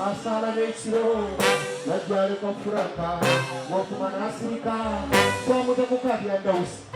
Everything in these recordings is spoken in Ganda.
Asala Nexiro, la Jari Confuraka, Wokumanasika, como the Mukadi and those.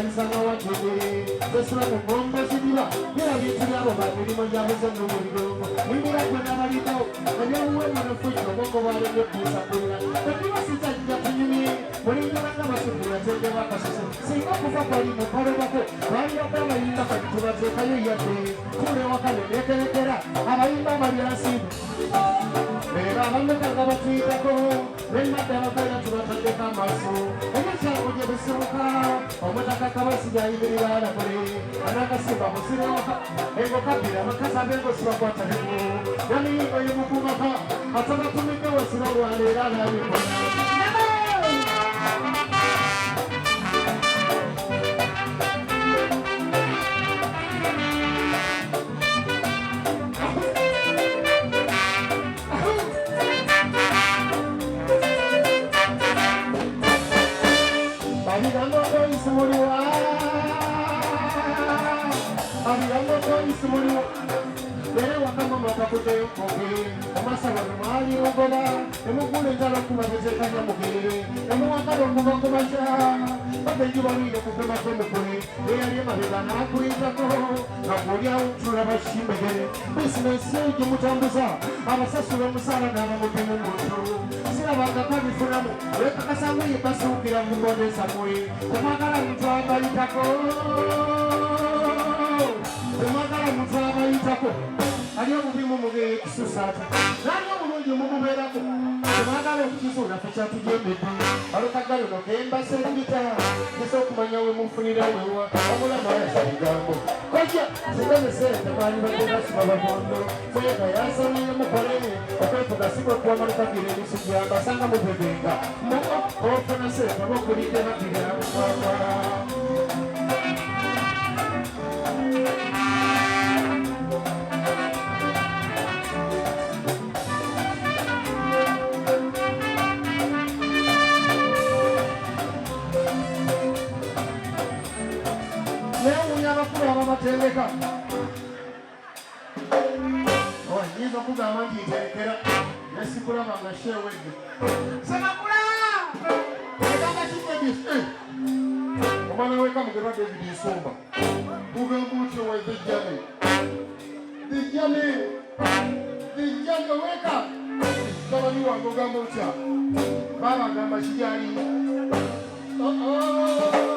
alisanga wakene tesula mu ngombe zidiba bira bintu byabo babirimo byabuze mu muliro nimbira gwe n'abalito ebyowuwe munafujo bongo baleme kusakulira tebiba sitajja kunyumye mulindiranga basukira tende bakasese singa kufa kwali mukolebako baliyako abayimba kati tubateekayo yadde kule wakale nekerekera abayimba amalyansibu era abamekanga batuyitako nemadde abagala tubatandeka amaaso ebyekyango gye bisibuka omutaka kabasiga ayimirira alakole anakasimba musire waka engokabira abakazi abengosi bakwataneko namiyimba yemukubaka atabatumidde wasira olwaleera alabikona mutambuza abasasula omusaala n'abamutemu muntu sirabangako abifunamu ekakasangu ye basuukira mu mboneza mwe temwagala muntu abayitako ali omubimu mugeyo kususaata nali omulungi omumubeerako temwagala okukizuula fe kyatujembedde alukagalo no kembasa engita gesa okumanya we munfunira wewa omulama yasa bigambo koja zigazesere temaali badebasiba babondo fuyega yansaniye mukolere okwefuga sikwekuwamalukagire emisu gyambasanga mubebenga muko ofuna sente bokulidde bakirira mukwakwa Teleka. Oh, hizo kuga mangi telekera. Yasikula manga shewe. Sanakula. Kama chike bis. Omana weka mugera David Isomba. Kuga mucho wa dijane. Dijane weka. Kama ni wangoga mucha. Baba gamba shijari. Oh.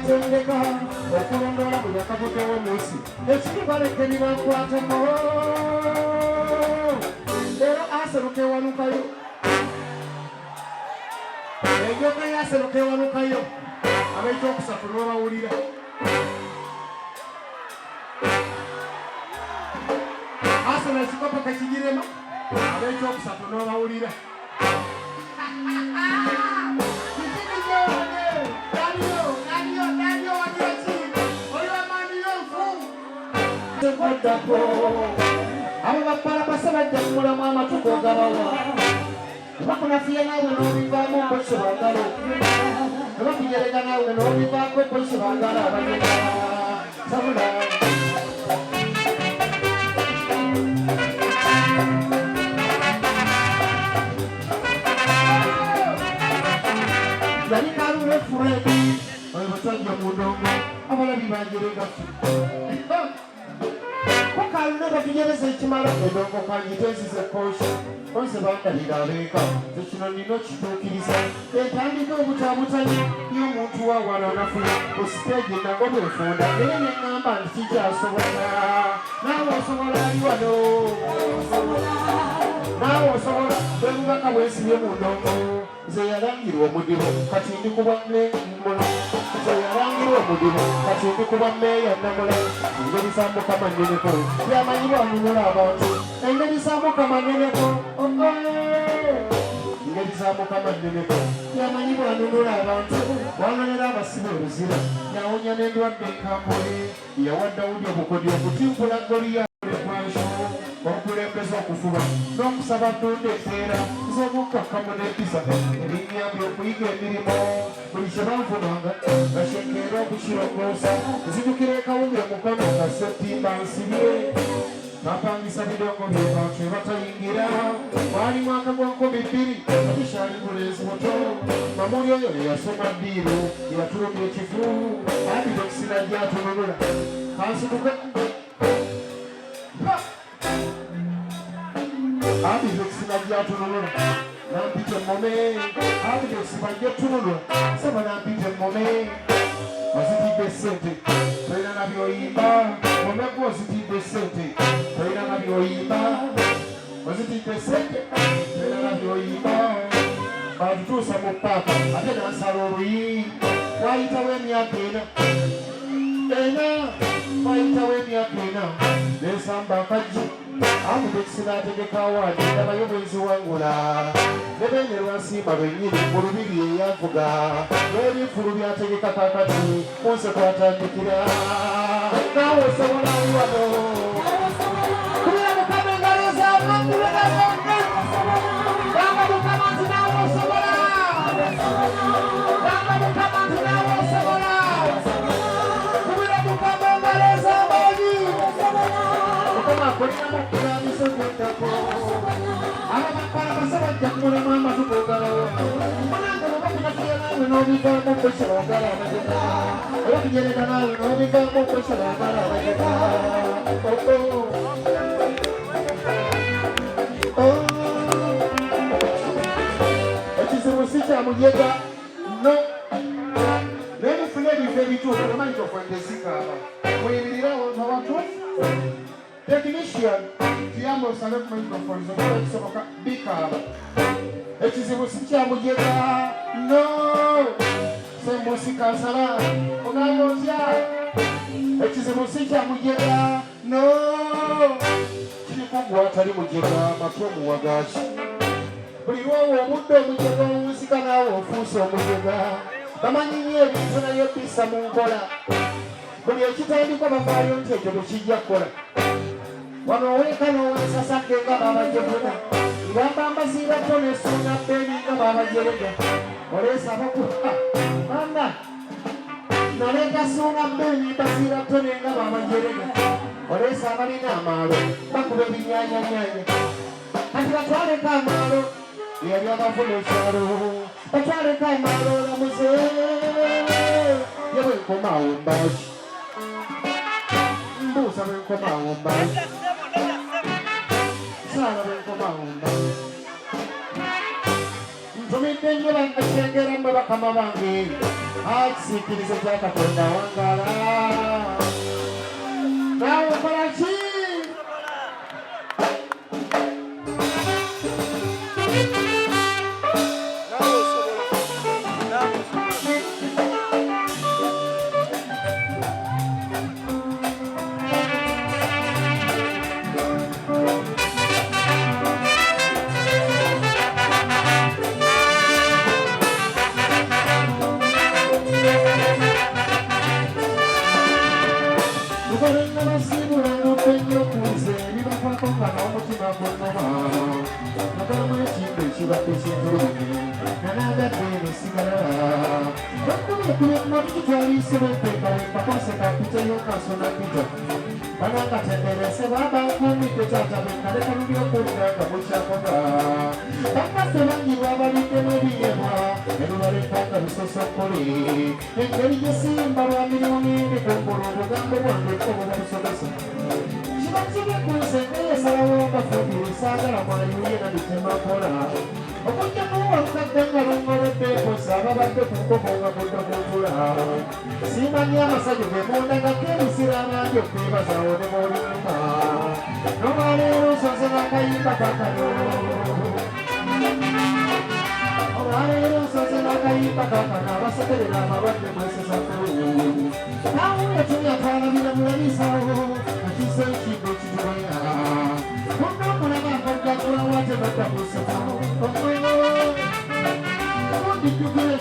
Tendeka okulondola bwe yakavudewo munsi ekiri balekeri bakwatako leero aseruka ewanukayo enjoka yaseruka ewanukayo ab'ekyokusatu n'obawulira asena ekikopo kakigirema ab'ekyokusatu n'obawulira abo bapalapasa bajja kumulamu amatuko gabawa bakunafiya naawe n'obivaamu okosi bagala nebakujerega naawe n'obivaako okosi bagala abagenda sabula yali kaluwe furedi oyo batajja mu ndongo abalabi banjeregafu kalina batujereza ekimala edongo kanyitezize kosha onse bandabira abeeka ekino nina okituukiriza entandika obutabutanyi y'omuntu wawala anafuna ku siteegi nango bwefunda naye neŋŋamba nti kikyasobola naawe osobola ali wano naawe osobola bwebubaka bwesibye mu ndongo nze yalangirwa omudibo kati ndikuba nemula nze yalangirwa omudibo kati ndikuba mmeeya namula engeri za mukama nneneko yamanyi bwanunula abantu engeri za mukama nneneko engeri za mukama nneneko yamanyi bwanunula abantu wanonera abasibe oluzira yawonya n'endwadde enkambule yawa Dawudi obukodyo okutimbula Goliathi ekwanso okulema mwongeza okufuba n'okusaba ttunda empeera z'obukkakkamu n'empisa ebinyambye okuyiga emirimu buli kye banfunanga gashenkeera okukirongoosa nzijukira ekawunga emukono nga settimba nsibye napangisa bidongo byebantu ebatayingira mwali mwaka gwa 2002 abikyali bulenzi buto mamuli oyo yeyasoma ddiiro yatulumya ekifu abidokisina gyatunulula kansituka abidokisina gyatunulula nampita emmome abidokisina gyatunulula saba nampita emmome ozitidde sente tolina nabyoyimba omegu ozitidde sente tolina nabyoyimba ozitidde sente tolina nabyoyimba batutuusa mu paaka ate nansala oluyi wayitawo emyaka wayitawo emyaka nesamba akajji amudekisina ategeka awaadi ndabayo bwenzi wangula nebene lwansiima lwennyini mu lubiri eyavuga n'ebifulu byategeka kakati munsi kwatandikira naawe osobola wano kubira mukama engalo z'amakubegazonga gamba mukama nti naawe osobola gamba mukama nti naawe osobola kubira mukama engalo z'amaanyi mukama akolinamu okulabiso gweddako ababakala basabajja kumulamu amatuko ogalawo munange obakunatuya naawe n'obivaamu okwesala ogala abagega obakujereka naawe n'obivaamu okwesala ogala abagega ekizibu si kyamujega no nebifuna ebifo ebituufu omanyi tofwendezikaaba muyibirirawo abatuufu technician kiyamba osabe ku microphone zokuba kisoboka bikaaba ekizibu si kyamujega no semusikansala ogamba otya ekizibu si kyamujega no kirikugwa atali mujega matwe omuwagaaki buli lwowo omudde omujega omusika naawe ofuuse omujega bamanyi nnyo ebintu nayo bisa mu nkola buli ekitandikwa bavaayo nti ekyo tekijja kukola wano oweka n'owensasake nga babajevuna ngamba mbasiira tone essuuna bbeeni nga babajerega oleesa abakuha mama naleeta ssuuna bbeeni mbasiira tone nga babajerega oleesa abalina amaalo bakuba ebinyanyanyaanya kati batwaleko amaalo yali abavuna ekyalo batwaleko amaalo olamuze yebwenkomaawo mbaaki mbuuza bwenkomaawo mbaaki ntumidde nnyo bangakengera mmwe bakama bange akisiikirizo kya katonda wangala naawe okola ki simanyi amasajja gemundagako ebisira nange okwebazawo ne bolimuma nolwaleero nsoze n'akayimba kakano olwaleero nsoze n'akayimba kakano abasekerera abalwadde mwesesakulu nawe etunyatwalabira mulabisaawo akiza ekintu ekitubaya muna okulaba akaggatulawate badda kuseko dijjukira